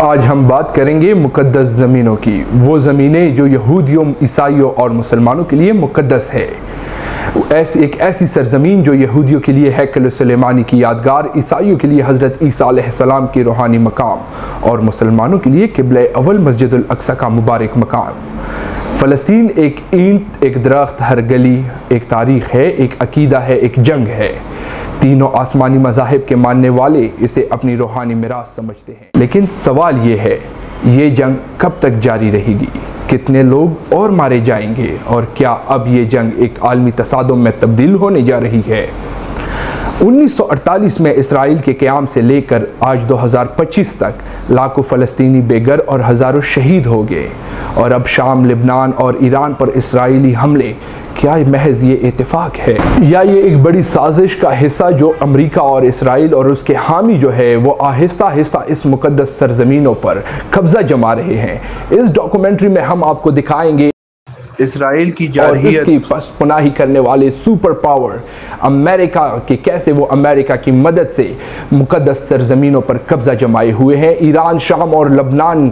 आज हम बात करेंगे मुक़द्दस ज़मीनों की, वो ज़मीनें जो यहूदियों, ईसाइयों और मुसलमानों के लिए मुक़द्दस है। एक ऐसी सरज़मीन जो यहूदियों के लिए हैकल सुलेमानी की यादगार, ईसाइयों के लिए हज़रत ईसा अलैहिस्सलाम की रूहानी मकाम और मुसलमानों के लिए क़िबला अव्वल मस्जिदुल अक़सा का मुबारक मकाम। फ़लस्तीन एक ईंट, एक दरख्त, हर गली एक तारीख़ है, एक अकीदा है, एक जंग है। तीनों आसमानी मज़ाहिब के मानने वाले इसे अपनी रूहानी मिरास समझते हैं। लेकिन सवाल ये है, ये जंग कब तक जारी रहेगी? कितने लोग और मारे जाएंगे? और क्या अब ये जंग एक आलमी तसादुम में तब्दील होने जा रही है? 1948 में इसराइल के क़याम से लेकर आज 2025 तक लाखों फ़लस्तीनी बेघर और हज़ारों शहीद हो गए। और अब शाम, लिबनान और ईरान पर इसराइली हमले, क्या महज ये इत्तेफाक है या ये एक बड़ी साजिश का हिस्सा जो अमेरिका और इसराइल और उसके हामी जो है वो आहिस्ता आहिस्ता इस मुक़द्दस सरज़मीनों पर कब्ज़ा जमा रहे हैं? इस डॉक्यूमेंट्री में हम आपको दिखाएंगे इसराइल की जारहियत की पसपनाही करने वाले सुपर पावर अमेरिका के कैसे वो अमेरिका की मदद से मुक़द्दस सरज़मीनों पर कब्ज़ा जमाए हुए हैं। ईरान, शाम और लबनान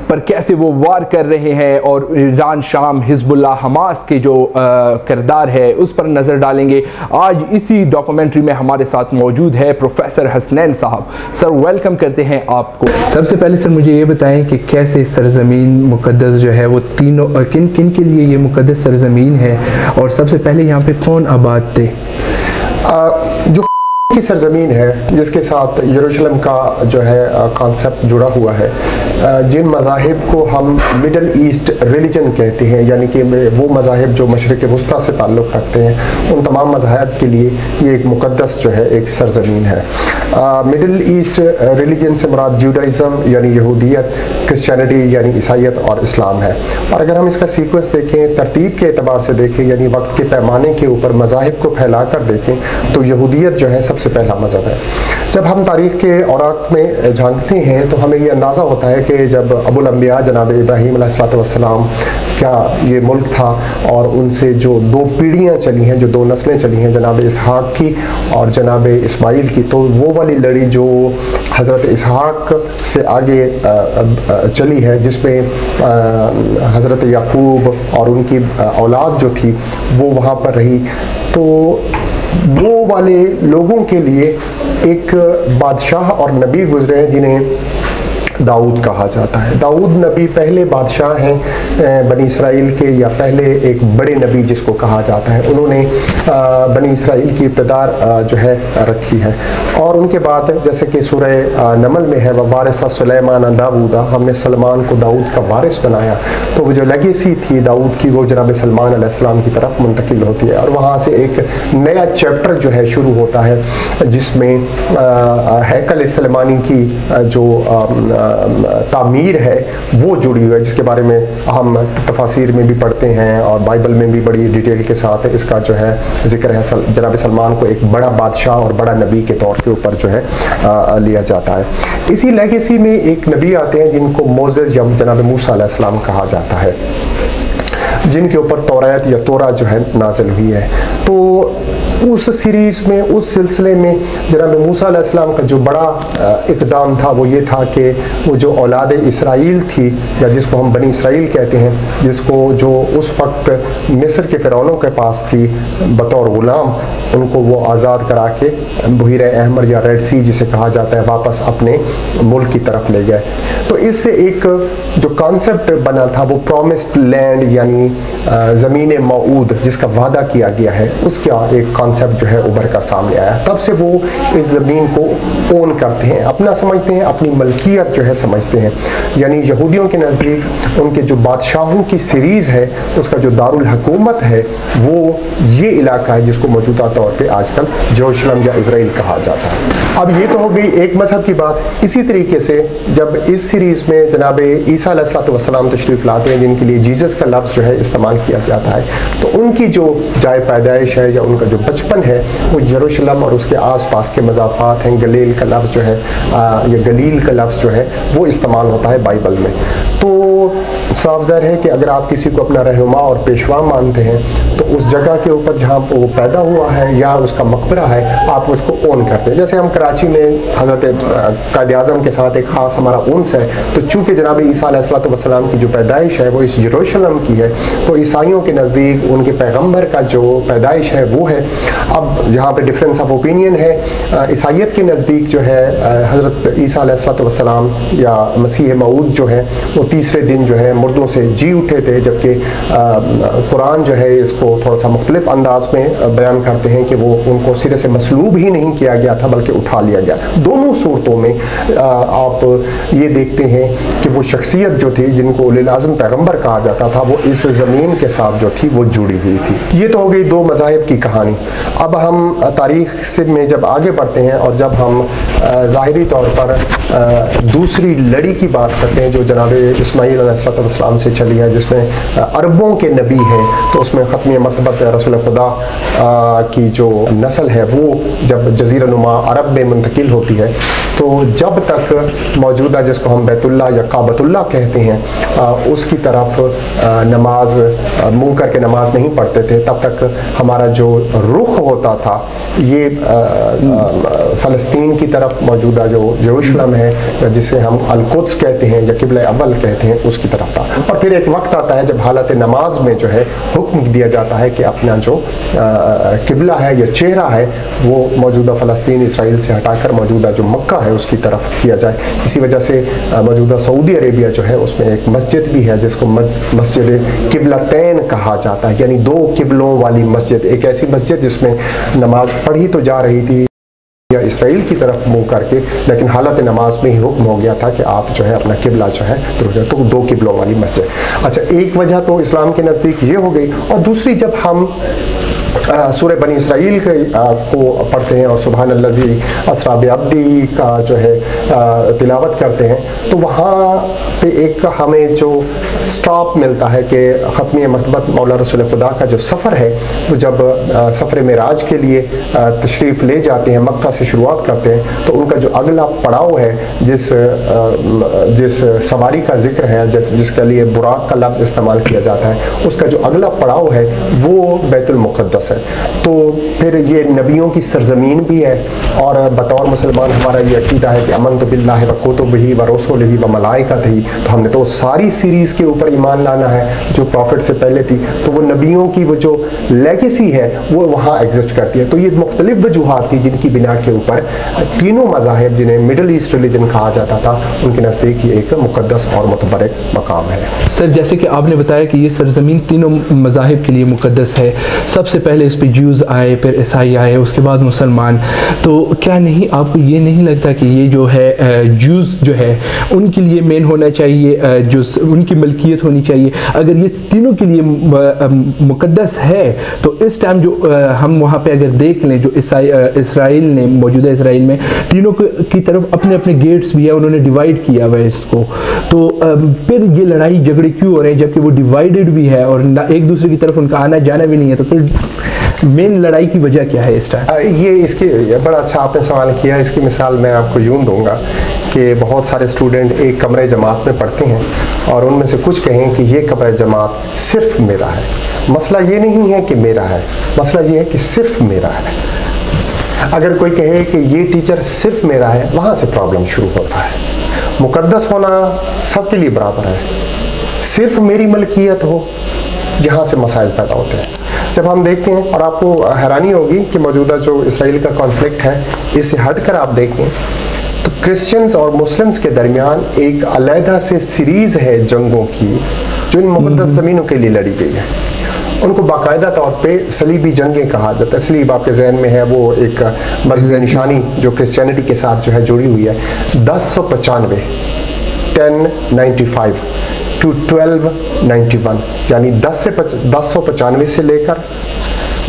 पर कैसे वो वार कर रहे हैं और ईरान, शाम, हिज़्बुल्लाह, हमास के जो किरदार है उस पर नज़र डालेंगे। आज इसी डॉक्यूमेंट्री में हमारे साथ मौजूद है प्रोफेसर हसनैन साहब। सर, वेलकम करते हैं आपको। सबसे पहले सर मुझे ये बताएं कि कैसे सरज़मीन मुक़द्दस जो है वो तीनों किन किन के लिए ये मुक़द्दस सरज़मीन है, और सबसे पहले यहाँ पे कौन आबाद थे? जो की सरज़मीन है जिसके साथ यरूशलेम का जो है कॉन्सेप्ट जुड़ा हुआ है, जिन मज़ाहिब को हम मिडल ईस्ट रिलीजन कहते हैं, यानी कि वो मज़ाहिब जो मशरिक़ वुस्ता से ताल्लुक़ रखते हैं, उन तमाम मज़ाहिब के लिए ये एक मुक़द्दस जो है एक सरज़मीन है। मिडल ईस्ट रिलीजन से मुराद जूडाइज़म यानी यहूदियत, क्रिश्चियनिटी यानी ईसाइयत और इस्लाम है। और अगर हम इसका सीक्वेंस देखें, तरतीब के एतबार से देखें, यानी वक्त के पैमाने के ऊपर मज़ाहिब को फैला कर देखें, तो यहूदियत जो है सबसे पहला मज़हब है। जब हम तारीख़ के औराक़ में झांकते हैं तो हमें ये अंदाज़ा होता है कि जब अबुल अंबिया जनाब इब्राहीम अलैहिस्सलाम क्या ये मुल्क था, और उनसे जो दो पीढ़ियाँ चली हैं, जो दो नस्लें चली हैं, जनाब इसहाक़ की और जनाब इस्माइल की, तो वो वाली लड़ी जो हज़रत इसहाक़ से आगे चली है, जिसमें हज़रत याकूब और उनकी औलाद जो थी वो वहाँ पर रही, तो वो वाले लोगों के लिए एक बादशाह और नबी गुजरे हैं जिन्हें दाऊद कहा जाता है। दाऊद नबी पहले बादशाह हैं बनी इसराइल के, या पहले एक बड़े नबी जिसको कहा जाता है। उन्होंने बनी इसराइल की इब्तिदार जो है रखी है। और उनके बाद जैसे कि सूरह नमल में है, वह वारिसा सुलेमान दाऊदा, हमने सलमान को दाऊद का वारिस बनाया। तो वो जो लेगेसी थी दाऊद की वो जनाब सलमान अलैहिस्सलाम की तरफ मुंतकिल होती है, और वहाँ से एक नया चैप्टर जो है शुरू होता है, जिसमें हैकल सलेमानी की जो तामीर है वो जुड़ी हुई है, जिसके बारे में हम तफासिर में भी पढ़ते हैं और बाइबल में भी बड़ी डिटेल के साथ इसका जो है जिक्र है। जनाब सलमान को एक बड़ा बादशाह और बड़ा नबी के तौर के ऊपर जो है लिया जाता है। इसी लेगेसी में एक नबी आते हैं जिनको मोसेस या जनाब मूसा अलैहिस्सलाम कहा जाता है, जिनके ऊपर तौरात या तोरा जो है नाज़िल हुई है। तो उस सीरीज़ में, उस सिलसिले में जनाब मूसा अलैहिस्सलाम का जो बड़ा इक़दाम था वो ये था कि वो जो औलाद इसराइल थी, या जिसको हम बनी इसराइल कहते हैं, जिसको जो उस वक्त मिस्र के फ़िरौनों के पास थी बतौर ग़ुलाम, उनको वो आज़ाद करा के बहीर अहमर या रेड सी जिसे कहा जाता है वापस अपने मुल्क की तरफ ले गए। तो इससे एक जो कॉन्सेप्ट बना था वो प्रॉमिस्ड लैंड यानी ज़मीन मऊद जिसका वादा किया गया है, उसका एक कॉन्सेप्ट जो है उभर कर सामने आया। तब से वो इस ज़मीन को ओन करते हैं, अपना समझते हैं, अपनी मलकियत जो है समझते हैं। यानी यहूदियों के नज़दीक उनके जो बादशाहों की सीरीज़ है उसका जो दारुल हुकूमत है वो ये इलाका है जिसको मौजूदा तौर पे आजकल यरूशलेम या इज़राइल कहा जाता है। अब ये तो हो गई एक मज़हब की बात। इसी तरीके से जब इस सीरीज़ में जनाब ईसा अलैहिस्सलाम तशरीफ़ लाते हैं, जिनके लिए जीसस का लफ्ज़ जो है इस्तेमाल किया जाता है, तो उनकी जो जाए पैदाइश है या उनका जो बचपन है वो यरूशलेम और उसके आसपास के मज़ाफ़ात हैं। गलील का लफ्ज़ जो है या गलील का लफ्ज़ जो है वो इस्तेमाल होता है बाइबल में। तो साफ ज़ाहिर है कि अगर आप किसी को अपना रहनुमा और पेशवा मानते हैं तो उस जगह के ऊपर जहाँ वो पैदा हुआ है या उसका मकबरा है, आप उसको ओन करते हैं। जैसे हम कराची में हज़रत कायद आज़म के साथ एक ख़ास हमारा उन्स है, तो चूँकि जनाब ईसा अलैहिस्सलाम की जो पैदाइश है वो इस यरूशलेम की है, तो ईसाइयों के नज़दीक उनके पैगम्बर का जो पैदाइश है वो है। अब जहाँ पे डिफरेंस ऑफ ओपिनियन है, ईसाइयत के नज़दीक जो है हज़रत ईसा अलैहिस्सलाम या मसीह मऊद जो है वो तीसरे दिन जो है मुर्दों से जी उठे थे, जबकि कुरान जो है इसको थोड़ा सा मुख्तलिफ अंदाज में बयान करते हैं कि वो उनको सिरे से मसलूब ही नहीं किया गया था बल्कि उठा लिया गया। दोनों सूरतों में आप ये देखते हैं कि वो शख्सियत जो थी जिनको उलुल आज़म पैगम्बर कहा जाता था वो इस ज़मीन के साथ जो थी वो जुड़ी हुई थी। ये तो हो गई दो मज़ाहिब की कहानी। अब हम तारीख़ से में जब आगे बढ़ते हैं और जब हम ज़ाहिरी तौर पर दूसरी लड़ी की बात करते हैं जो जनाब इस्माईल अलैहिस्सलाम से चली है, जिसमें अरबों के नबी हैं, तो उसमें ख़त्म मरतबत रसूल खुदा की जो नस्ल है वो जब जज़ीरा नुमा अरब में मुंतकिल होती है, तो जब तक मौजूदा जिसको हम बैतुल्लाह या काबतुल्लाह कहते हैं उसकी तरफ नमाज मुँह करके नमाज नहीं पढ़ते थे, तब तक हमारा जो रुख होता था ये फ़लस्तीन की तरफ मौजूदा जो यरूशलेम है जिसे हम अल-कुद्स कहते हैं या किबला अव्वल कहते हैं उसकी तरफ था। और फिर एक वक्त आता है जब हालत नमाज में जो है हुक्म दिया जाता है कि अपना जो किबला है या चेहरा है वो मौजूदा फ़लस्तीन इसराइल से हटाकर मौजूदा जो मक्का है उसकी तरफ किया जाए। इसी वजह से मौजूदा सऊदी अरेबिया जो है उसमें एक मस्जिद भी है जिसको मस्जिद किबलतैन कहा जाता है, यानी दो किबलों वाली मस्जिद। एक ऐसी मस्जिद जिसमें नमाज पढ़ी तो जा रही थी या इसराइल की तरफ मुँह करके, लेकिन हालत नमाज में ही हुक्म हो गया था कि आप जो है अपना किबला जो है तो दो किबलों वाली मस्जिद। अच्छा, एक वजह तो इस्लाम के नज़दीक ये हो गई। और दूसरी, जब हम सूरह बनी इसराइल को पढ़ते हैं और सुबहान अल्लज़ी असरा बिअब्दी का जो है तिलावत करते हैं, तो वहाँ पे एक हमें जो स्टॉप मिलता है कि ख़त्म मरतबत मौला रसूल खुदा का जो सफ़र है वो जब सफ़र मेराज के लिए तशरीफ़ ले जाते हैं, मक्का से शुरुआत करते हैं, तो उनका जो अगला पड़ाव है जिस सवारी का जिक्र है, जिसके लिए बुराक का लफ्ज़ इस्तेमाल किया जाता है, उसका जो अगला पड़ाव है वो बैतुल मुक़द्दस है। तो फिर ये नबियों की सरजमीन भी है और बतौर मुसलमान हमारा ये अकीदा है कि अमन तो बिल्लाहि व कुतुबिही व रसूलिही व मलाइकतिही, तो हमने तो सारी सीरीज़ के ऊपर ईमान लाना है जो प्रॉफिट से पहले थी। तो वो नबियों की वो जो लेगेसी है वो वहाँ एग्जिस्ट करती है। तो ये मुख्तलिफ वजूहात थी जिनकी बिना के ऊपर तीनों मज़ाहिब जिन्हें मिडल ईस्ट रिलीजन कहा जाता था उनके नज़दीक ये एक मुक़द्दस और मुतबरक मकाम है। सर, जैसे कि आपने बताया कि ये सरजमीन तीनों मज़ाहिब के लिए मुक़द्दस है, सबसे पहले इस पे ज्यूज़ आए, फिर ईसाई आए, उसके बाद मुसलमान, तो क्या नहीं आपको ये नहीं लगता कि ये जो है ज्यूज़ जो है उनके लिए मेन होना चाहिए, जो उनकी मलकियत होनी चाहिए? अगर ये तीनों के लिए मुक़द्दस है तो इस टाइम जो हम वहाँ पे अगर देख लें जो इसराइल ने मौजूदा इसराइल में तीनों की तरफ अपने अपने गेट्स भी है, उन्होंने डिवाइड किया हुआ है इसको, तो फिर ये लड़ाई झगड़े क्यों हो रहे हैं जबकि वो डिवाइडेड भी है और एक दूसरे की तरफ उनका आना जाना भी नहीं है? तो फिर मेन लड़ाई की वजह क्या है इस टाइम? ये इसकी बड़ा अच्छा आपने सवाल किया। इसकी मिसाल मैं आपको यूँ दूंगा कि बहुत सारे स्टूडेंट एक कमरे जमात में पढ़ते हैं और उनमें से कुछ कहें कि ये कमरा जमात सिर्फ मेरा है। मसला ये नहीं है कि मेरा है, मसला ये है कि सिर्फ मेरा है। अगर कोई कहे कि ये टीचर सिर्फ मेरा है, वहाँ से प्रॉब्लम शुरू होता है। मुक़द्दस होना सबके लिए बराबर है, सिर्फ मेरी मलकियत हो, यहाँ से मसाइल पैदा होते हैं। जब हम देखते हैं, और आपको हैरानी होगी कि मौजूदा जो इसराइल का कॉन्फ्लिक्ट है इससे हटकर आप देखें तो क्रिश्चियंस और मुस्लिम्स के दरमियान एक अलहदा से सीरीज़ है जंगों की जो इन मुक़द्दस ज़मीनों के लिए लड़ी गई है। उनको बाकायदा तौर पे सलीबी जंगें कहा जाता है। सलीब आपके जहन में है, वो एक मज़हबी निशानी जो क्रिश्चियनिटी के साथ जो है जुड़ी हुई है। 1095 1095 टू 1291 यानी 1095 से लेकर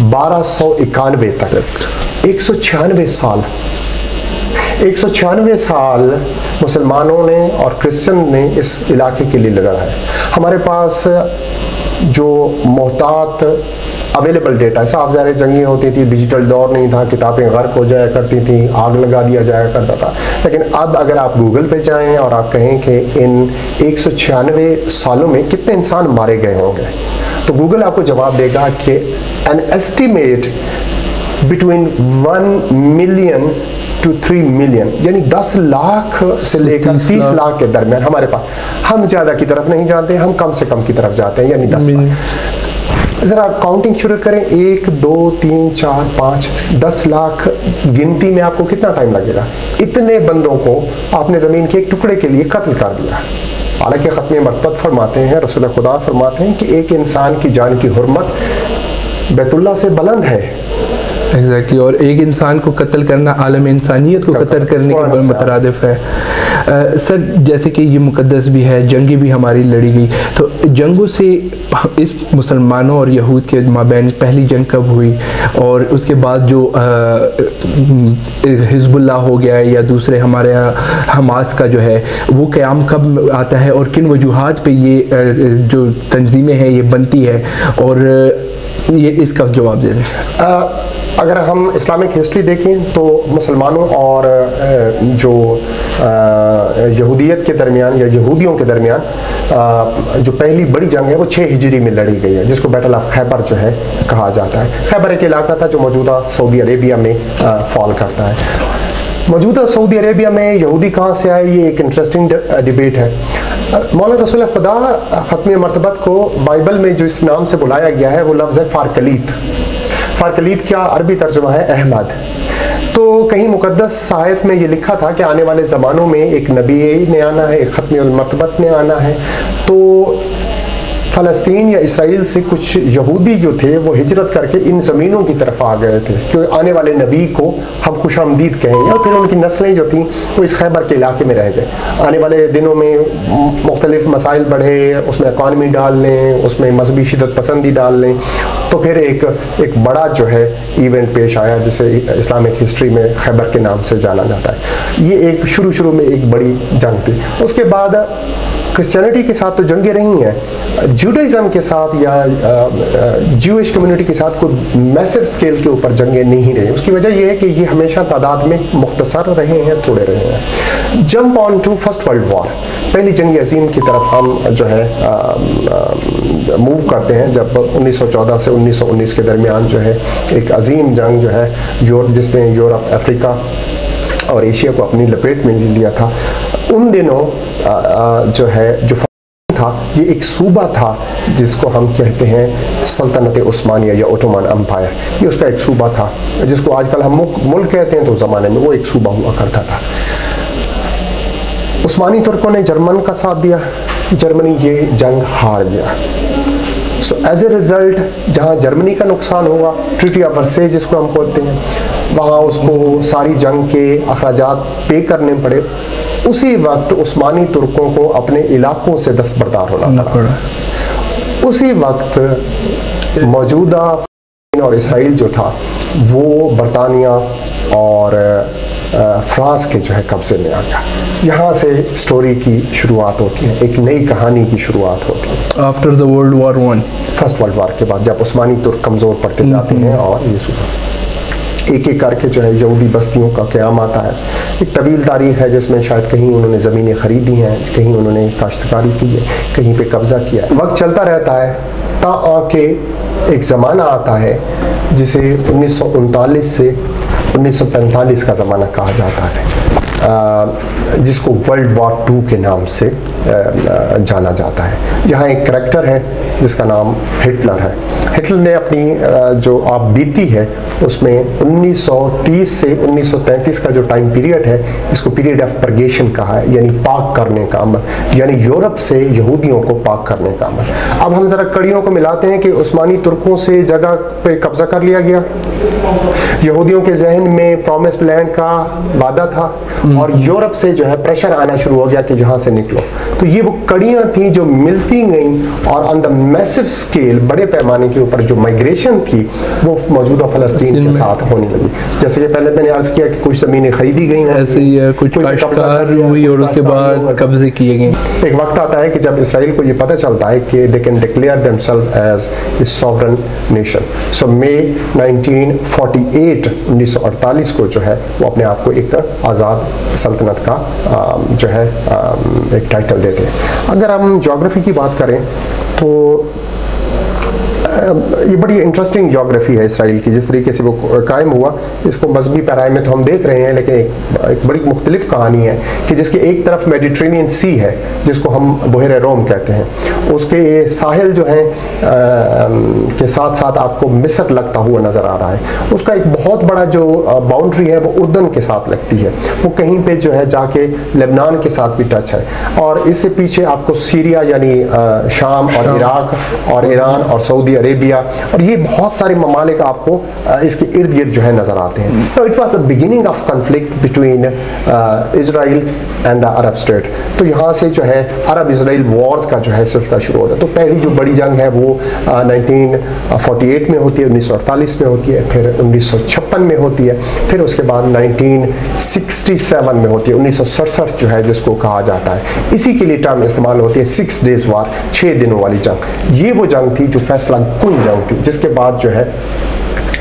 1291 तक 196 साल मुसलमानों ने और क्रिश्चियन ने इस इलाके के लिए लड़ा है। हमारे पास जो मोहतात अवेलेबल डेटा है, साफ ज़ाहिर जंगें होती थी, डिजिटल दौर नहीं था, किताबें गर्क हो जाया करती थी, आग लगा दिया जाया करता था। लेकिन अब अगर आप गूगल पे जाएं और आप कहें कि इन 196 सालों में कितने इंसान मारे गए होंगे, तो गूगल आपको जवाब देगा कि an estimate between 1 million to 3 million, यानी 10 लाख से लेकर 30 लाख के दरमियान हमारे पास। हम ज़्यादा की तरफ नहीं जाते, हम कम से कम की तरफ जाते हैं, यानी 10 लाख। ज़रा काउंटिंग शुरू करें, 1 2 3 4 5 10 लाख गिनती में आपको कितना टाइम लगेगा? इतने बंदों को आपने ज़मीन के एक टुकड़े के लिए कत्ल कर दिया। हालांकि ख़त्म मरतबत फरमाते हैं, रसूल खुदा फरमाते हैं कि एक इंसान की जान की हुर्मत बैतुल्लाह से बुलंद है। एग्जैक्टली और एक इंसान को कत्ल करना आलम इंसानियत को कत्ल करने के मुतरादिफ है। सर जैसे कि ये मुकद्दस भी है, जंगी भी हमारी लड़ी गई, तो जंगों से इस मुसलमानों और यहूद के माबैन पहली जंग कब हुई, और उसके बाद जो हिज़्बुल्लाह हो गया या दूसरे हमारे यहाँ हमास का जो है वो क़याम कब आता है, और किन वजूहात पे ये जो तंजीमें हैं ये बनती है, और ये इसका जवाब दे दें। अगर हम इस्लामिक हिस्ट्री देखें तो मुसलमानों और जो यहूदियत के दरमियान या यहूदियों के दरमियान जो पहली बड़ी जंग है वो 6 हिजरी में लड़ी गई है, जिसको बैटल ऑफ खैबर जो है कहा जाता है। खैबर एक इलाका था जो मौजूदा सऊदी अरेबिया में फॉल करता है। मौजूदा सऊदी अरेबिया में यहूदी कहाँ से आए, ये एक इंटरेस्टिंग डिबेट है। मौला रसूल खुदा ख़त्म मरतबत को बाइबल में जो इस नाम से बुलाया गया है वो लफ्ज़ है फारकलीत। फारकलीत क्या अरबी तर्जुमा है अहमद। तो कहीं मुकद्दस साहिफ में ये लिखा था कि आने वाले ज़मानों में एक नबी ने आना है, एक ख़त्म मरतबत ने आना है। तो फ़लस्तीन या इसराइल से कुछ यहूदी जो थे वो हिजरत करके इन ज़मीनों की तरफ आ गए थे कि आने वाले नबी को हम खुशामदीद कहेंगे, और फिर उनकी नस्लें जो थीं वो इस खैबर के इलाके में रह गए। आने वाले दिनों में मुख्तलिफ मसाइल बढ़े, उसमें इकॉनमी डाल लें, उसमें मजहबी शिदत पसंदी डाल लें, तो फिर एक बड़ा जो है इवेंट पेश आया जिसे इस्लामिक हिस्ट्री में खैबर के नाम से जाना जाता है। ये एक शुरू में एक बड़ी जंग थी। उसके बाद क्रिश्चियनिटी के साथ तो जंगें रही हैं, जूडाइज़म के साथ या ज्यूइश कम्युनिटी के साथ कोई मैसिव स्केल के ऊपर जंगें नहीं रही। उसकी वजह यह है कि ये हमेशा तादाद में मुख्तसर रहे हैं, थोड़े रहे हैं। Jump on to first world war, पहली जंग अजीम की तरफ हम जो है मूव करते हैं, जब 1914 से 1919 के दरमियान जो है एक अजीम जंग जो है जिसने यूरोप, अफ्रीका और एशिया को अपनी लपेट में लिया था। उन दिनों जो है जो था ये एक सूबा था जिसको हम कहते हैं सल्तनत उस्मानिया या ओटोमन अम्पायर। ये उसका एक सूबा था जिसको आजकल हम मुल्क कहते हैं, तो उस ज़माने में वो एक सूबा हुआ करता था। उस्मानी तुर्कों ने जर्मन का साथ दिया, जर्मनी ये जंग हार गया। सो एज ए रिज़ल्ट जहाँ जर्मनी का नुकसान हुआ, ट्रीटी ऑफ वर्सेज जिसको हम बोलते हैं, वहाँ उसको सारी जंग के अखराजात पे करने पड़े। उसी वक्त उस्मानी तुर्कों को अपने इलाकों से दस्तबरदार होना पड़ा। उसी वक्त मौजूदा और इसराइल जो था वो बरतानिया और फ्रांस के जो है कब्जे में आ गया। यहाँ से स्टोरी की शुरुआत होती है, एक नई कहानी की शुरुआत होती है। After the world war one, first world war के बाद जब उस्मानी तुर्क कमज़ोर पड़ते जाते हैं और ये एक एक करके जो है यहूदी बस्तियों का क़याम आता है। एक तवील तारीख है जिसमें शायद कहीं उन्होंने ज़मीनें ख़रीदी हैं, कहीं उन्होंने काश्तकारी की है, कहीं पे कब्ज़ा किया है। वक्त चलता रहता है ता आके एक ज़माना आता है जिसे 1939 से 1945 का ज़माना कहा जाता है, जिसको वर्ल्ड वॉर 2 के नाम से जाना जाता है। यहाँ एक करैक्टर है जिसका नाम हिटलर है। हिटलर ने अपनी जो आप बीती है उसमें 1930 से 1933 का जो टाइम पीरियड है इसको पीरियड ऑफ परगेशन कहा है, यानी पाक करने का अमल, यानी यूरोप से यहूदियों को पाक करने का अमल। अब हम ज़रा कड़ियों को मिलाते हैं कि उस्मानी तुर्कों से जगह पे कब्जा कर लिया गया, यहूदियों के जहन में प्रॉमिस्ड लैंड का वादा था, और यूरोप से जो है प्रेशर आना शुरू हो गया कि जहां से निकलो। तो ये वो कड़ियां थी जो मिलती गई और ऑन द मैसिव स्केल, बड़े पैमाने के ऊपर जो माइग्रेशन थी वो मौजूदा फ़लस्तीन के साथ होने लगी। जैसे कि पहले मैंने अर्ज किया कि कुछ ज़मीनें खरीदी गई, ऐसे ही है, कुछ काश्तकार हुई और उसके बाद कब्जे किए गए। एक वक्त आता है कि जब इसराइल को ये पता चलता है कि they can declare themselves as a sovereign nation. So मई 1948 को जो है वो अपने आप को एक आज़ाद सल्तनत का जो है एक टाइटल देते हैं। अगर हम ज्योग्राफी की बात करें तो ये बड़ी इंटरेस्टिंग ज्योग्राफी है इसराइल की, जिस तरीके से वो कायम हुआ। इसको मजहबी पैराए में तो हम देख रहे हैं, लेकिन एक बड़ी मुख्तलिफ कहानी है कि जिसके एक तरफ मेडिटेरेनियन सी है जिसको हम बहर रोम कहते हैं, उसके साहिल जो हैं के साथ साथ आपको मिस्र लगता हुआ नज़र आ रहा है। उसका एक बहुत बड़ा जो बाउंड्री है वो उर्दन के साथ लगती है, वो कहीं पे जो है जाके लेबनान के साथ भी टच है। और इससे पीछे आपको सीरिया यानी शाम और इराक और ईरान और सऊदी अरेबिया और ये बहुत सारे ममालिक आपको इसके इर्द गिर्द जो है नजर आते हैं। तो it was the beginning of conflict between Israel and the Arab state. तो यहाँ से जो है अरब इजराइल वॉर्स का जो है सिलसिला शुरू होता है। तो पहली जो बड़ी जंग है वो 1948 में होती है, 1948 में होती है, फिर 1956 में होती है, फिर उसके बाद 1967 में होती है, 1967 जो है जिसको कहा जाता है, इसी के लिए टर्म इस्तेमाल होती है 6 डेज वार, 6 दिनों वाली जंग। ये वो जंग थी जो फैसला कुन जंग थी, जिसके बाद जो है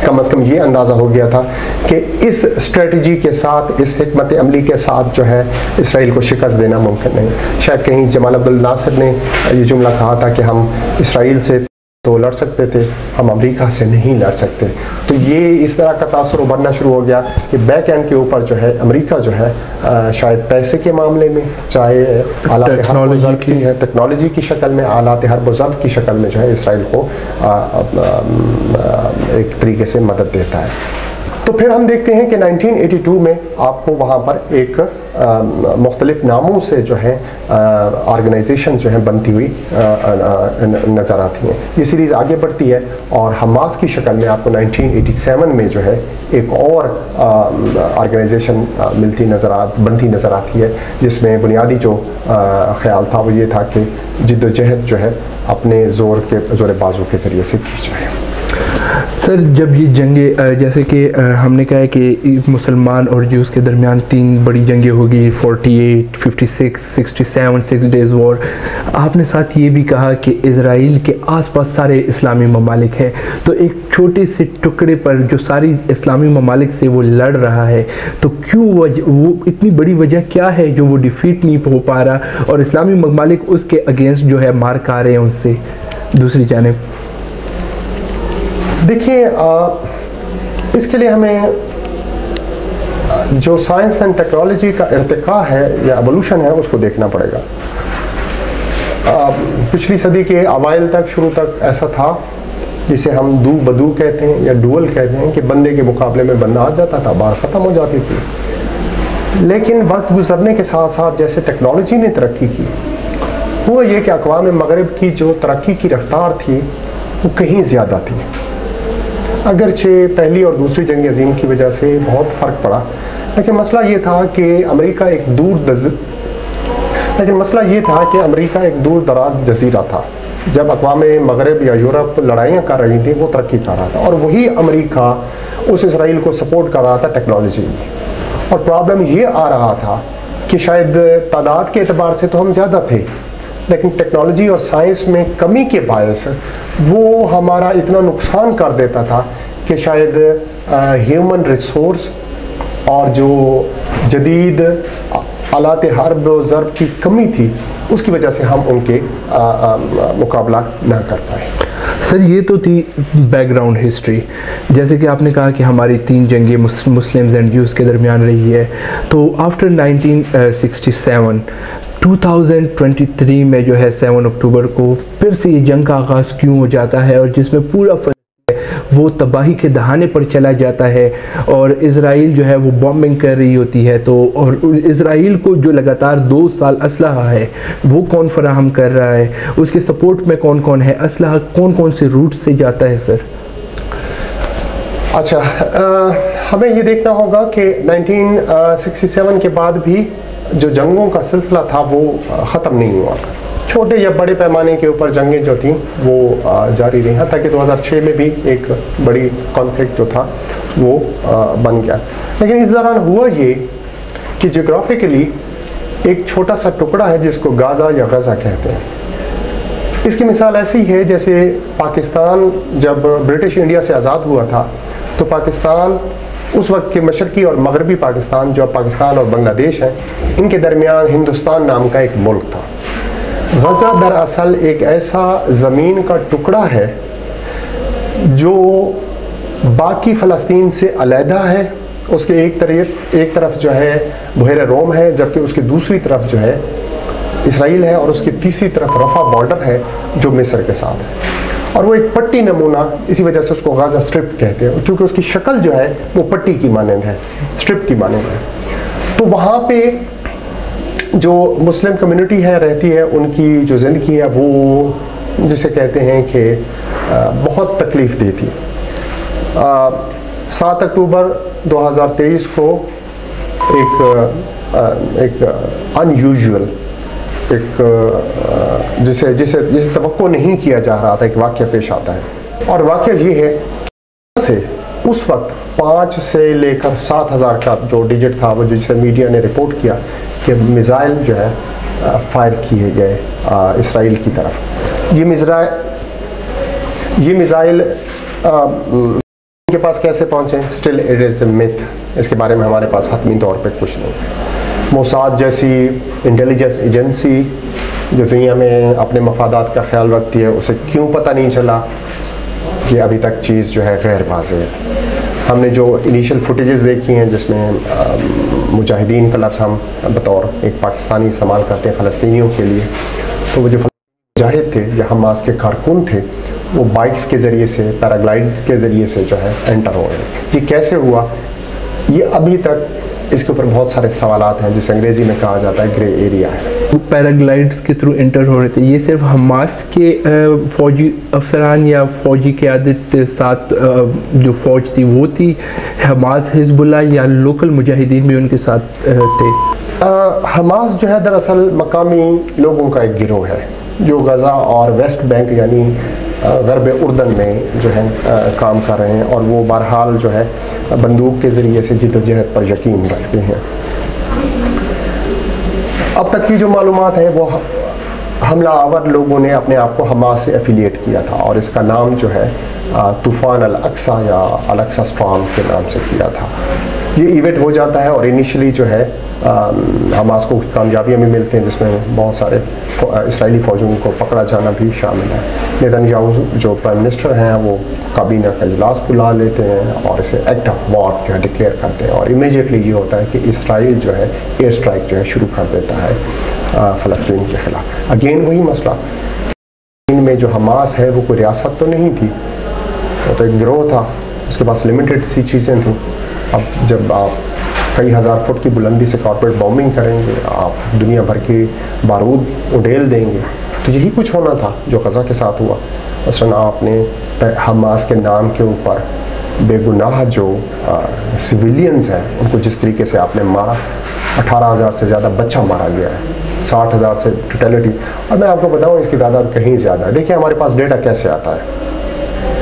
कम से कम ये अंदाज़ा हो गया था कि इस स्ट्रेटजी के साथ, इस हिकमत अमली के साथ जो है इसराइल को शिकस्त देना मुमकिन नहीं। शायद कहीं जमाल अब्दुल नासिर ने ये जुमला कहा था कि हम इसराइल से तो लड़ सकते थे, हम अमेरिका से नहीं लड़ सकते। तो ये इस तरह का तासुर उभरना शुरू हो गया कि बैक एंड के ऊपर जो है अमेरिका जो है शायद पैसे के मामले में, चाहे आलात हर्ब की है, टेक्नोलॉजी की शक्ल में, आलात हर्ब की शक्ल में जो है इसराइल को एक तरीके से मदद देता है। तो फिर हम देखते हैं कि 1982 में आपको वहाँ पर एक मुख्तलिफ नामों से जो है ऑर्गेनाइजेशन जो है बनती हुई नज़र आती हैं। ये सीरीज़ आगे बढ़ती है और हमास की शक्ल में आपको 1987 में जो है एक और ऑर्गेनाइजेशन बनती नज़र आती है, जिसमें बुनियादी जो ख्याल था वो ये था कि जिद्दोजहद जो है अपने ज़ोर बाजू के ज़रिए से की जाए। सर, जब ये जंगे जैसे कि हमने कहा है कि मुसलमान और ज्यूज़ के दरमियान 3 बड़ी जंगें होगी, 48, 56, 67, 6 डेज़ वॉर। आपने साथ ये भी कहा कि इज़राइल के आसपास सारे इस्लामी ममालिक हैं, तो एक छोटे से टुकड़े पर जो सारी इस्लामी ममालिक से वो लड़ रहा है, तो क्यों वो इतनी बड़ी वजह क्या है जो वो डिफीट नहीं हो पा रहा और इस्लामी ममालिक उसके अगेंस्ट जो है मार खा रहे हैं उससे? दूसरी जानिब देखिए, इसके लिए हमें जो साइंस एंड टेक्नोलॉजी का इर्तिका है या एवोल्यूशन है उसको देखना पड़ेगा। पिछली सदी के अवाइल तक, शुरू तक ऐसा था जिसे हम दू बदू कहते हैं या डुअल कहते हैं कि बंदे के मुकाबले में बंदा आ जाता था, बात ख़त्म हो जाती थी। लेकिन वक्त गुजरने के साथ साथ जैसे टेक्नोलॉजी ने तरक्की की, हुआ ये कि अक़वाम मग़रिब की जो तरक्की की रफ्तार थी वो कहीं ज़्यादा थी। अगरचे पहली और दूसरी जंग अज़ीम की वजह से बहुत फ़र्क पड़ा, लेकिन मसला ये था कि अमेरिका एक दूर दराज जजीरा था। जब अक़वाम मग़रिब या यूरोप लड़ाइयाँ कर रही थी, वो तरक्की कर रहा था और वही अमेरिका उस इसराइल को सपोर्ट कर रहा था टेक्नोलॉजी में। और प्रॉब्लम ये आ रहा था कि शायद तादाद के एतबार से तो हम ज़्यादा थे, लेकिन टेक्नोलॉजी और साइंस में कमी के बायस वो हमारा इतना नुकसान कर देता था कि शायद ह्यूमन रिसोर्स और जो जदीद आलात हर्ब व ज़र्ब की कमी थी उसकी वजह से हम उनके मुकाबला ना कर पाए। सर, ये तो थी बैकग्राउंड हिस्ट्री। जैसे कि आपने कहा कि हमारी 3 जंगें मुस्लिम्स एंड ज्यूज़ के दरमियान रही है, तो आफ्टर 1967 2023 में जो है 7 अक्टूबर को फिर से ये जंग का आगाज़ क्यों हो जाता है और जिसमें पूरा वो तबाही के दहाने पर चला जाता है और इज़राइल जो है वो बॉम्बिंग कर रही होती है। तो और इज़राइल को जो लगातार 2 साल असलहा है वो कौन फराहम कर रहा है, उसके सपोर्ट में कौन कौन है, असलहा कौन कौन से रूट से जाता है? सर अच्छा, हमें ये देखना होगा कि 1967 के बाद भी जो जंगों का सिलसिला था वो ख़त्म नहीं हुआ। छोटे या बड़े पैमाने के ऊपर जंगें जो थी वो जारी रही, यहाँ तक कि 2006 में भी एक बड़ी कॉन्फ्लिक्ट जो था वो बन गया। लेकिन इस दौरान हुआ ये कि जियोग्राफिकली एक छोटा सा टुकड़ा है जिसको गाज़ा या गज़ा कहते हैं। इसकी मिसाल ऐसी है जैसे पाकिस्तान जब ब्रिटिश इंडिया से आज़ाद हुआ था तो पाकिस्तान उस वक्त के मशरकी और मगरबी पाकिस्तान, जो पाकिस्तान और बांग्लादेश है, इनके दरमियान हिंदुस्तान नाम का एक मुल्क था। गज़ा दरअसल एक ऐसा ज़मीन का टुकड़ा है जो बाकी फ़लस्तीन से अलहदा है। उसके एक तरफ जो है बहर रोम है, जबकि उसकी दूसरी तरफ जो है इसराइल है, और उसकी तीसरी तरफ रफ़ा बॉर्डर है जो मिस्र के साथ है। और वो एक पट्टी नमूना, इसी वजह से उसको गाज़ा स्ट्रिप कहते हैं, क्योंकि उसकी शक्ल जो है वो पट्टी की मानंद है, स्ट्रिप की मानंद है। तो वहाँ पे जो मुस्लिम कम्युनिटी है रहती है, उनकी जो ज़िंदगी है वो जिसे कहते हैं कि बहुत तकलीफ़ दी थी। 7 अक्टूबर 2023 को एक अनयूजुअल, एक जिसे तवक्को नहीं किया जा रहा था, एक वाक़या पेश आता है। और वाक़या ये है से उस वक्त 5 से लेकर 7,000 का जो डिजिट था वो जिसे मीडिया ने रिपोर्ट किया कि मिज़ाइल जो है फायर किए गए इसराइल की तरफ। ये मिज़ाइल के पास कैसे पहुँचे, still it is a myth. इसके बारे में हमारे पास हतमी तौर पे कुछ नहीं। मोसाद जैसी इंटेलिजेंस एजेंसी जो दुनिया में अपने मफादात का ख्याल रखती है, उसे क्यों पता नहीं चला कि अभी तक चीज़ जो है गैर वाज़ेह है। हमने जो इनिशियल फुटेजेस देखी हैं जिसमें मुजाहिदीन का लफ्ज़ हम बतौर एक पाकिस्तानी इस्तेमाल करते हैं फ़लस्तीनियों के लिए, तो वो जो मुजाहिद थे या हमास के कारकुन थे वो बाइक्स के ज़रिए से, पैराग्लाइड के ज़रिए से जो है एंटर हो रहे। ये कैसे हुआ, ये अभी तक इसके ऊपर बहुत सारे सवालात हैं, जिसे अंग्रेज़ी में कहा जाता है ग्रे एरिया है। पैराग्लाइड्स के थ्रू एंटर हो रहे थे, ये सिर्फ हमास के फ़ौजी अफसरान या फ़ौजी क़यादत के साथ जो फ़ौज थी वो थी, हमास हिज़्बुल्लाह या लोकल मुजाहिदीन भी उनके साथ थे? हमास जो है दरअसल मकामी लोगों का एक गिरोह है जो गज़ा और वेस्ट बैंक यानी गरब उर्दन में जो है काम कर रहे हैं, और वो बहरहाल जो है बंदूक के ज़रिए से जिद्दोजहद पर यकीन रखते हैं। अब तक की जो मालूमात है वो हमला आवर लोगों ने अपने आप को हमास से एफिलिएट किया था, और इसका नाम जो है तूफ़ान अल-अक्सा या अल-अक्सा स्टॉर्म के नाम से किया था। ये इवेंट हो जाता है और इनिशियली जो है हमास को कामयाबियाँ भी मिलती हैं, जिसमें बहुत सारे इसराइली फ़ौजियों को पकड़ा जाना भी शामिल है। नेतन्याहू जो प्राइम मिनिस्टर हैं वो काबीना का इजलास बुला लेते हैं और इसे एक्ट ऑफ वॉर जो है डिक्लेयर करते हैं, और इमीडिएटली ये होता है कि इसराइल जो है एयर स्ट्राइक जो है शुरू कर देता है फ़लस्तीन के ख़िलाफ़। अगेन वही मसला, इनमें जो हमास है वो कोई रियासत तो नहीं थी, वो तो एक गिरोह था, उसके पास लिमिटेड सी चीज़ें थीं। अब जब आप कई हज़ार फुट की बुलंदी से कॉर्पोरेट बॉम्बिंग करेंगे, आप दुनिया भर की बारूद उड़ेल देंगे, तो यही कुछ होना था जो गज़ा के साथ हुआ। मसलन आपने हमास के नाम के ऊपर बेगुनाह जो सिविलियंस हैं उनको जिस तरीके से आपने मारा, 18,000 से ज़्यादा बच्चा मारा गया है, 60,000 से टोटलिटी। और मैं आपको बताऊँ इसकी तादाद कहीं ज़्यादा है। देखिए हमारे पास डेटा कैसे आता है,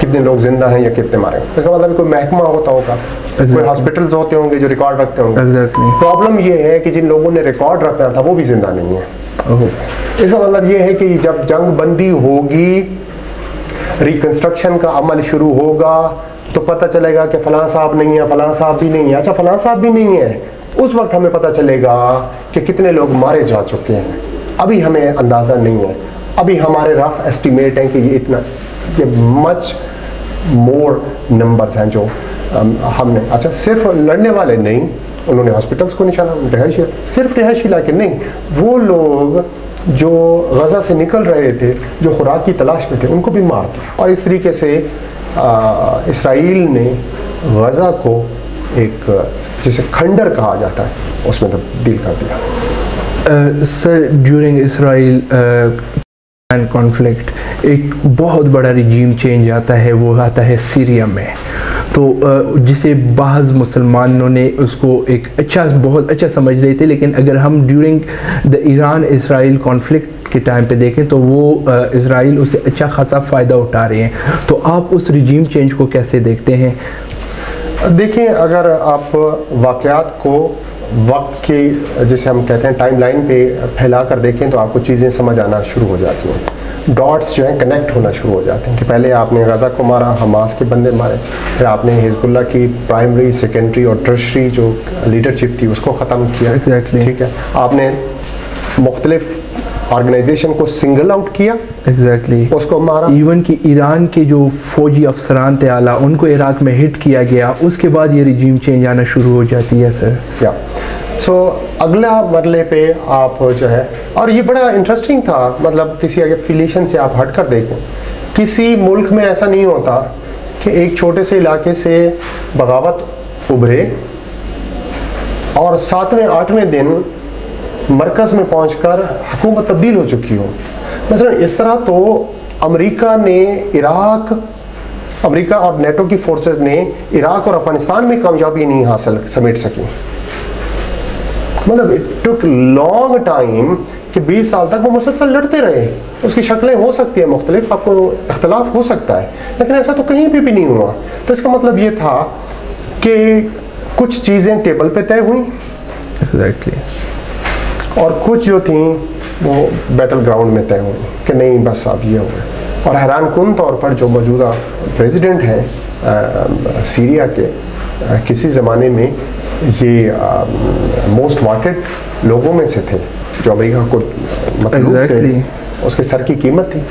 कितने लोग जिंदा हैं या कितने मारे हैं। इसका मतलब कोई महकमा होता होगा, कोई हॉस्पिटल्स होते होंगे जो रिकॉर्ड रखते होंगे। प्रॉब्लम ये है कि जिन लोगों ने रिकॉर्ड रखना था वो भी जिंदा नहीं है। इसका मतलब ये है कि जब जंग बंदी होगी, रिकंस्ट्रक्शन का अमल शुरू होगा, तो पता चलेगा कि फलां साहब नहीं है, फलां साहब भी नहीं है। अच्छा फलां साहब भी नहीं है, उस वक्त हमें पता चलेगा कि कितने लोग मारे जा चुके हैं। अभी हमें अंदाज़ा नहीं है, अभी हमारे रफ एस्टिमेट हैं कि ये मच मोर नंबर्स हैं जो हमने। अच्छा सिर्फ लड़ने वाले नहीं, उन्होंने हॉस्पिटल्स को निशाना, रिहायशी, सिर्फ रिहायशी इलाके नहीं, वो लोग जो गज़ा से निकल रहे थे, जो खुराक की तलाश में थे, उनको भी मार दिया। और इस तरीके से इसराइल ने गज़ा को एक जिसे खंडर कहा जाता है उसमें तब्दील कर दिया। सर ड्यूरिंग इसराइल कॉन्फ्लिक्ट एक बहुत बड़ा रिजीम चेंज आता है, वो आता है सीरिया में। तो जिसे बाज़ मुसलमानों ने उसको एक बहुत अच्छा समझ रहे थे, लेकिन अगर हम during the Iran Israel conflict के टाइम पे देखें तो वो इसराइल उसे अच्छा खासा फ़ायदा उठा रहे हैं। तो आप उस रिजीम चेंज को कैसे देखते हैं? देखिए, अगर आप वाक़यात को वक्त की, जिसे हम कहते हैं टाइम लाइन पे फैला कर देखें तो आपको चीज़ें समझ आना शुरू हो जाती हैं। डॉट्स जो हैं कनेक्ट होना शुरू हो जाते हैं कि पहले आपने गज़ा को मारा, हमास के बंदे मारे, फिर आपने हिजबुल्लाह की प्राइमरी, सेकेंडरी और टर्शरी जो लीडरशिप थी उसको ख़त्म किया। ठीक है, आपने मुख्तलिफ ऑर्गेनाइजेशन को सिंगल आउट किया, उसको मारा। इवन कि ईरान के जो फौजी अफसरान थे आला, उनको इराक में हिट किया गया, उसके बाद ये रिजीम चेंज आना शुरू हो जाती है सर। या अगला मरले पे आप जो है, और ये बड़ा इंटरेस्टिंग था, मतलब किसी एफिलिएशन से आप हट कर देखें, किसी मुल्क में ऐसा नहीं होता कि एक छोटे से इलाके से बगावत उभरे और 7वें 8वें दिन मरकज़ में पहुंचकर हुकूमत तब्दील हो चुकी हो। मसलन इस तरह तो अमेरिका और नेटो की फोर्सेस ने इराक और अफगानिस्तान में कामयाबी नहीं हासिल समेट सकी। मतलब इट टुक लॉन्ग टाइम कि 20 साल तक वो मुसलसल लड़ते रहे। उसकी शक्लें हो सकती है मुख्तलिफ, आपको इख्तलाफ हो सकता है, लेकिन ऐसा तो कहीं भी नहीं हुआ। तो इसका मतलब ये था कि कुछ चीज़ें टेबल पे तय हुई और कुछ जो थी वो बैटल ग्राउंड में तय हुई कि नहीं बस अब ये हो गया। और हैरान कुन तौर पर जो मौजूदा प्रेसिडेंट हैं सीरिया के, किसी ज़माने में ये मोस्ट वांटेड लोगों में से थे जो अमेरिका को मतलब थे, उसके सर की कीमत थी।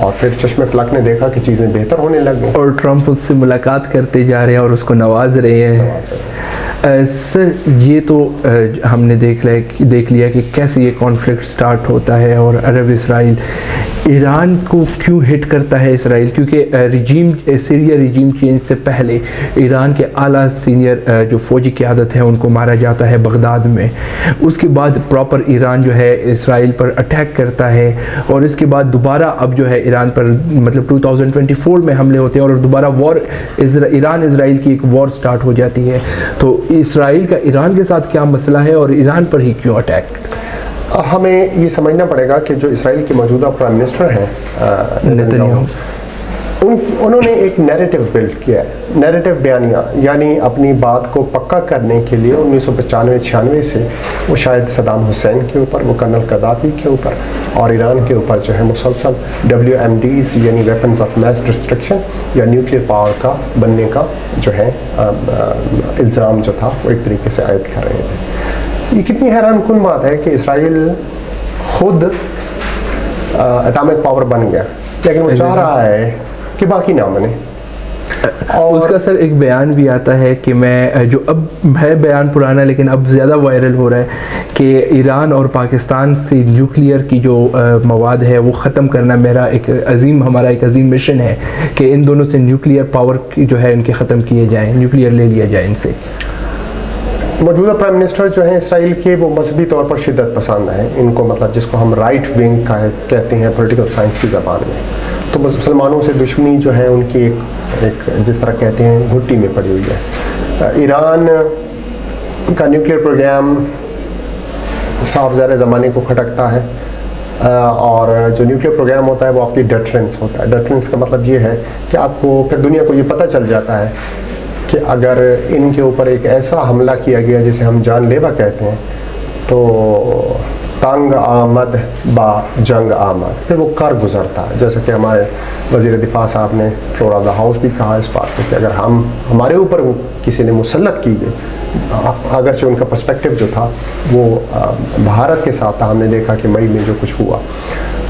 और फिर चश्मे फलक ने देखा कि चीज़ें बेहतर होने लग गई और ट्रंप उससे मुलाकात करते जा रहे हैं और उसको नवाज रहे हैं। सर ये तो हमने देख लिया कि कैसे ये कॉन्फ्लिक्ट स्टार्ट होता है और अरब इसराइल ईरान को क्यों हिट करता है इसराइल, क्योंकि सीरिया रिजीम चेंज से पहले ईरान के आला सीनियर जो फ़ौजी क़यादत है उनको मारा जाता है बगदाद में। उसके बाद प्रॉपर ईरान जो है इसराइल पर अटैक करता है और इसके बाद दोबारा अब जो है ईरान पर मतलब 2024 में हमले होते हैं और दोबारा वॉर ईरान इसराइल की एक वॉर स्टार्ट हो जाती है। तो इसराइल का ईरान के साथ क्या मसला है और ईरान पर ही क्यों अटैक? हमें ये समझना पड़ेगा कि जो इसराइल के मौजूदा प्राइम मिनिस्टर हैं नेतन्याहू, उन्होंने एक नैरेटिव बिल्ड किया है, नैरेटिव बयानिया, यानी अपनी बात को पक्का करने के लिए 1995-96 से वो शायद सदाम हुसैन के ऊपर, वो कर्नल कदाफी के ऊपर और ईरान के ऊपर जो है मुसलसल WMDs यानी वेपन्स ऑफ मैस डिस्ट्रक्शन या न्यूक्लियर पावर का बनने का जो है इल्ज़ाम जो था वो एक तरीके से आयद कर रहे थे। ये कितनी हैरान कुन बात है कि इसराइल खुद एटॉमिक पावर बन गया, लेकिन वो चाह रहा है कि बाकी ना बने। और उसका सर एक बयान भी आता है कि मैं जो अब है बयान पुराना लेकिन अब ज़्यादा वायरल हो रहा है कि ईरान और पाकिस्तान से न्यूक्लियर की जो मवाद है वो ख़त्म करना हमारा एक अजीम मिशन है कि इन दोनों से न्यूक्लियर पावर की जो है इनके ख़त्म किए जाएँ, न्यूक्लियर ले लिया जाए इनसे। मौजूदा प्राइम मिनिस्टर जो हैं इसराइल के, वो मजहबी तौर पर शिद्दत पसंद हैं। इनको मतलब जिसको हम राइट विंग का कहते हैं पॉलिटिकल साइंस की ज़बान में, तो मुसलमानों से दुश्मनी जो है उनकी एक जिस तरह कहते हैं घुट्टी में पड़ी हुई है। ईरान का न्यूक्लियर प्रोग्राम साफ ज़ाहिर ज़माने को खटकता है और जो न्यूक्लियर प्रोग्राम होता है वो आपकी डेटरेंस होता है। डेटरेंस का मतलब ये है कि आपको फिर दुनिया को ये पता चल जाता है कि अगर इनके ऊपर एक ऐसा हमला किया गया जिसे हम जानलेवा कहते हैं तो तंग आमद बा जंग आमद, फिर वो कर गुजरता है। जैसे कि हमारे वज़ीर दिफा साहब ने फ्लोर ऑफ द हाउस भी कहा इस बात पर कि अगर हमारे ऊपर किसी ने मुसल्लत की गई, अगरचे उनका पर्सपेक्टिव जो था वो भारत के साथ था, हमने देखा कि मई में जो कुछ हुआ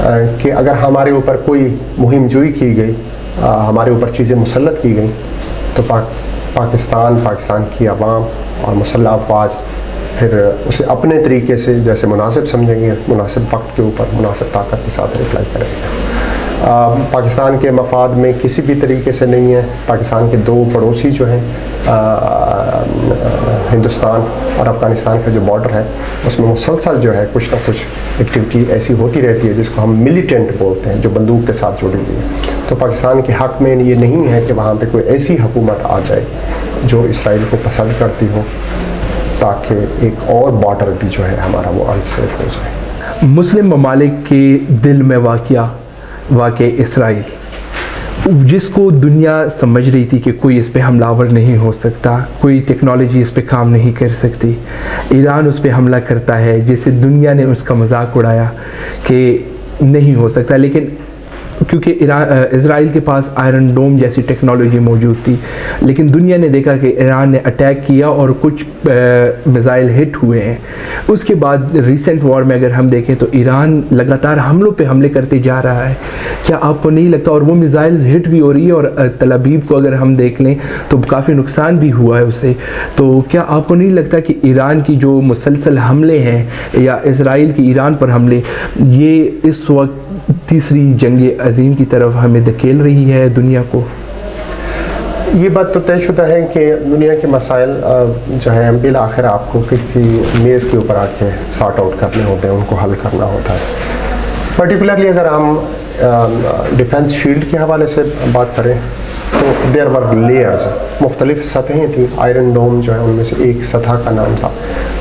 कि अगर हमारे ऊपर कोई मुहिम जुई की गई, हमारे ऊपर चीज़ें मुसल्लत की गई तो पाकिस्तान की आवाम और मुसल्लह अफवाज फिर उसे अपने तरीके से जैसे मुनासिब समझेंगे, मुनासिब वक्त के ऊपर मुनासिब ताकत के साथ रिप्लाई करेंगे। पाकिस्तान के मफाद में किसी भी तरीके से नहीं है। पाकिस्तान के दो पड़ोसी जो हैं हिंदुस्तान और अफ़गानिस्तान का जो बॉर्डर है उसमें मुसलसल जो है कुछ ना कुछ एक्टिविटी ऐसी होती रहती है जिसको हम मिलिटेंट बोलते हैं, जो बंदूक के साथ जुड़ी हुई है। तो पाकिस्तान के हक़ में ये नहीं है कि वहाँ पे कोई ऐसी हुकूमत आ जाए जो इसराइल को पसंद करती हो, ताकि एक और बॉर्डर भी जो है हमारा वो अनसेफ हो जाए। मुस्लिम ममालिक के दिल में वाक़ इसराइल, जिसको दुनिया समझ रही थी कि कोई इस पे हमलावर नहीं हो सकता, कोई टेक्नोलॉजी इस पे काम नहीं कर सकती, ईरान उस पे हमला करता है, जिसे दुनिया ने उसका मजाक उड़ाया कि नहीं हो सकता। लेकिन क्योंकि इज़राइल के पास आयरन डोम जैसी टेक्नोलॉजी मौजूद थी, लेकिन दुनिया ने देखा कि ईरान ने अटैक किया और कुछ मिसाइल हिट हुए हैं। उसके बाद रिसेंट वॉर में अगर हम देखें तो ईरान लगातार हमलों पे हमले करते जा रहा है। क्या आपको नहीं लगता, और वो मिसाइल्स हिट भी हो रही है, और तल अबीब को अगर हम देख लें तो काफ़ी नुकसान भी हुआ है उससे, तो क्या आपको नहीं लगता कि ईरान की जो मुसलसल हमले हैं या इसराइल की ईरान पर हमले, ये इस वक्त तीसरी जंग अजीम की तरफ हमें धकेल रही है दुनिया को? ये बात तो तयशुदा है कि दुनिया के मसाइल जो है बिल आखिर आपको किसी मेज़ के ऊपर आके सॉर्ट आउट करने होते हैं, उनको हल करना होता है। पर्टिकुलरली अगर हम डिफेंस शील्ड के हवाले से बात करें तो देयर वर लेयर्स, मुख्तलिफ सतहें थी। आयरन डोम जो है उनमें से एक सतह का नाम था,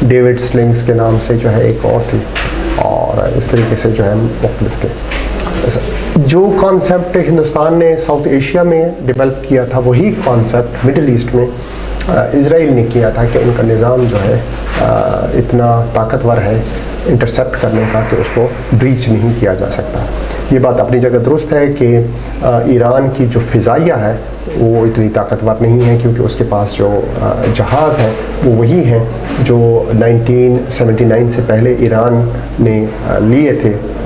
डेविड स्लिंग्स के नाम से जो है एक और थी, और इस तरीके से जो है मुख्तलिफ थे। जो कॉन्सेप्ट हिंदुस्तान ने साउथ एशिया में डेवलप किया था वही कॉन्सेप्ट मिडिल ईस्ट में इज़राइल ने किया था कि उनका निज़ाम जो है इतना ताकतवर है इंटरसेप्ट करने का कि उसको ब्रीच नहीं किया जा सकता। ये बात अपनी जगह दुरुस्त है कि ईरान की जो फ़िज़ाइया है वो इतनी ताकतवर नहीं है, क्योंकि उसके पास जो जहाज़ है वो वही हैं जो 1979 से पहले ईरान ने लिए थे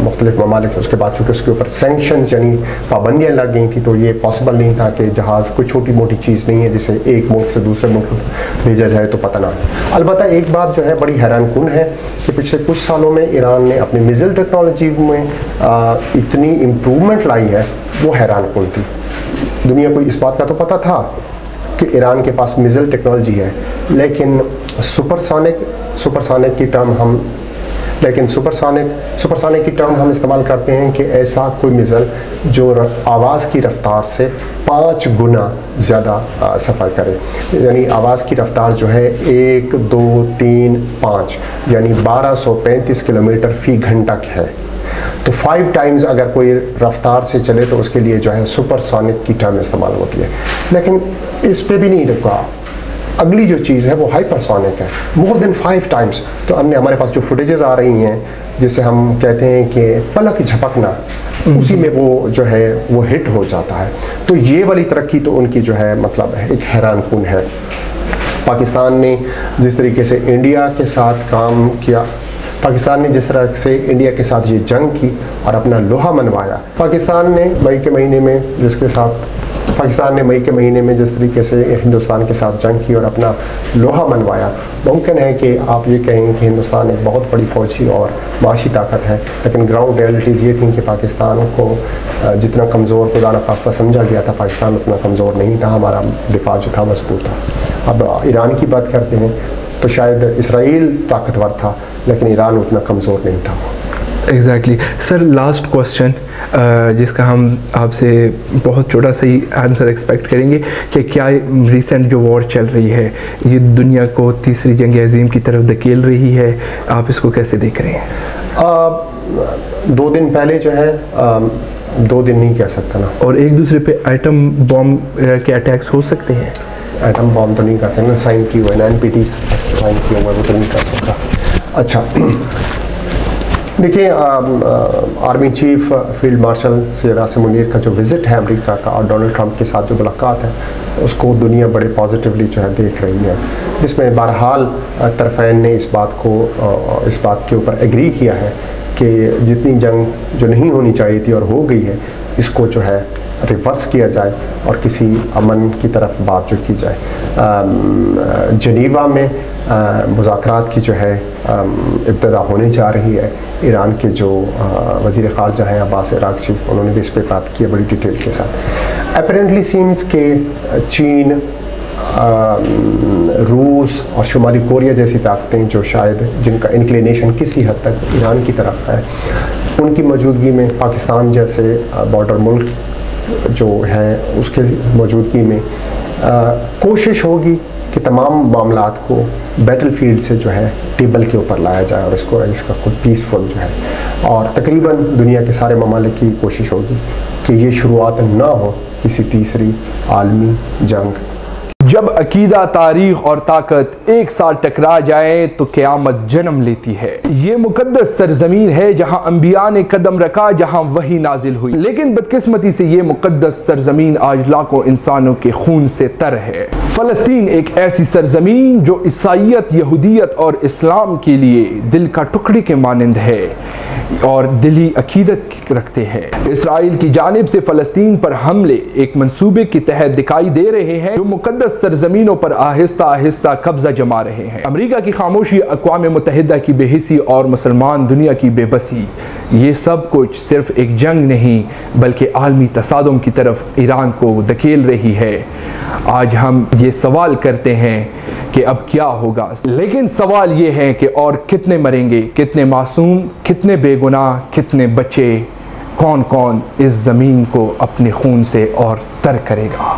मुख्तलिफ ममालिक। उसके बाद चूँकि उसके ऊपर सेंक्शंस यानी पाबंदियाँ लग गई थी, तो ये पॉसिबल नहीं था कि जहाज़ कोई छोटी मोटी चीज़ नहीं है जिसे एक मुल्क से दूसरे मुल्क भेजा जाए तो पता ना। अलबत्ता एक बात जो है बड़ी हैरानकुन है कि पिछले कुछ सालों में ईरान ने अपनी मिसाइल टेक्नोलॉजी में इतनी इम्प्रूवमेंट लाई है, वो हैरानकुन थी। दुनिया को इस बात का तो पता था कि ईरान के पास मिसाइल टेक्नोलॉजी है, लेकिन सुपरसोनिक की टर्म हम इस्तेमाल करते हैं कि ऐसा कोई मिसाइल जो आवाज़ की रफ्तार से 5 गुना ज़्यादा सफ़र करे, यानी आवाज़ की रफ्तार जो है 1, 2, 3, 5 यानी 1235 किलोमीटर फ़ी घंटा है। तो 5 टाइम्स अगर कोई रफ्तार से चले तो उसके लिए जो है सुपरसोनिक की टर्म इस्तेमाल होती है। लेकिन इस पे भी नहीं रुका, अगली जो चीज़ है वो हाइपरसोनिक है, मोर देन 5 टाइम्स। तो हमने हमारे पास जो फुटेजेस आ रही हैं जिसे हम कहते हैं कि पलक झपकना, उसी में वो जो है वो हिट हो जाता है। तो ये वाली तरक्की तो उनकी जो है मतलब एक हैरानकुन है। पाकिस्तान ने जिस तरीके से इंडिया के साथ काम किया, पाकिस्तान ने जिस तरह से इंडिया के साथ ये जंग की और अपना लोहा मनवाया, पाकिस्तान ने मई के महीने में जिस तरीके से हिंदुस्तान के साथ जंग की और अपना लोहा मनवाया, मुमकिन है कि आप ये कहें कि हिंदुस्तान एक बहुत बड़ी फौजी और माशी ताकत है, लेकिन ग्राउंड रियलिटीज़ ये थी कि पाकिस्तान को जितना कमज़ोर खुदा न खास्ता समझा गया था, पाकिस्तान उतना कमज़ोर नहीं था। हमारा दिफा जो था मजबूत था। अब ईरान की बात करते हैं तो शायद इसराइल ताकतवर था, लेकिन ईरान उतना कमज़ोर नहीं था। एग्जैक्टली सर, लास्ट क्वेश्चन जिसका हम आपसे बहुत छोटा सा ही आंसर एक्सपेक्ट करेंगे कि क्या रिसेंट जो वॉर चल रही है ये दुनिया को तीसरी जंग अजीम की तरफ धकेल रही है? आप इसको कैसे देख रहे हैं? 2 दिन पहले जो है 2 दिन नहीं कह सकता ना, और एक दूसरे पे आइटम बॉम्ब के अटैक्स हो सकते हैं। आइटम बॉम्ब तो नहीं कर सकते, साइन की हुआ है, NPT साइन किया हुआ है, वो तो नहीं कर सकता। अच्छा देखिए, army chief field marshal Syed Asim Munir का जो विज़िट है अमेरिका का और डोनाल्ड ट्रंप के साथ जो मुलाकात है, उसको दुनिया बड़े पॉजिटिवली जो है देख रही है, जिसमें बहरहाल तरफ़ैन ने इस बात के ऊपर एग्री किया है कि जितनी जंग जो नहीं होनी चाहिए थी और हो गई है, इसको जो है रिवर्स किया जाए और किसी अमन की तरफ बात जो की जाए। जनीवा में मुज़ाकरात की जो है इब्तिदा होने जा रही है। ईरान के जो वज़ीर ख़ारजा हैं अब्बास अराग़ची, उन्होंने भी इस पर बात की है बड़ी डिटेल के साथ। अपेरेंटली सीम्स के चीन, रूस और शुमाली कोरिया जैसी ताकतें जो शायद जिनका इंक्लिनेशन किसी हद तक ईरान की तरफ है, उनकी मौजूदगी में पाकिस्तान जैसे बॉर्डर मुल्क जो है उसके मौजूदगी में कोशिश होगी कि तमाम मामलात को बैटल फील्ड से जो है टेबल के ऊपर लाया जाए और इसका खुद पीसफुल जो है, और तकरीबन दुनिया के सारे ममालिक की कोशिश होगी कि ये शुरुआत ना हो किसी तीसरी आलमी जंग। जब अकीदा, तारीख और ताकत एक साथ टकरा जाए तो क़यामत जन्म लेती है। ये मुकद्दस सरजमीन है जहाँ अंबिया ने कदम रखा, जहाँ वही नाजिल हुई। लेकिन बदकिस्मती से ये मुकद्दस सरजमीन आज लाखों इंसानों के खून से तर है। फ़लस्तीन एक ऐसी सरजमीन जो ईसाईयत, यहूदियत और इस्लाम के लिए दिल का टुकड़े के मानंद है और दिली अकीदत रखते हैं। इसराइल की जानिब से फ़लस्तीन पर हमले एक मंसूबे के तहत दिखाई दे रहे हैं जो मुकद्दस सरजमीनों पर आहिस्ता आहिस्ता कब्जा जमा रहे हैं। अमेरिका की खामोशी, अक़वाम मुत्तहिदा की बेहिसी और मुसलमान दुनिया की बेबसी, ये सब कुछ सिर्फ एक जंग नहीं बल्कि आलमी तसादुम की तरफ ईरान को धकेल रही है। आज हम ये सवाल करते हैं कि अब क्या होगा, लेकिन सवाल ये है कि और कितने मरेंगे, कितने मासूम, कितने बेगुनाह, कितने बच्चे, कौन कौन इस ज़मीन को अपने खून से और तर करेगा।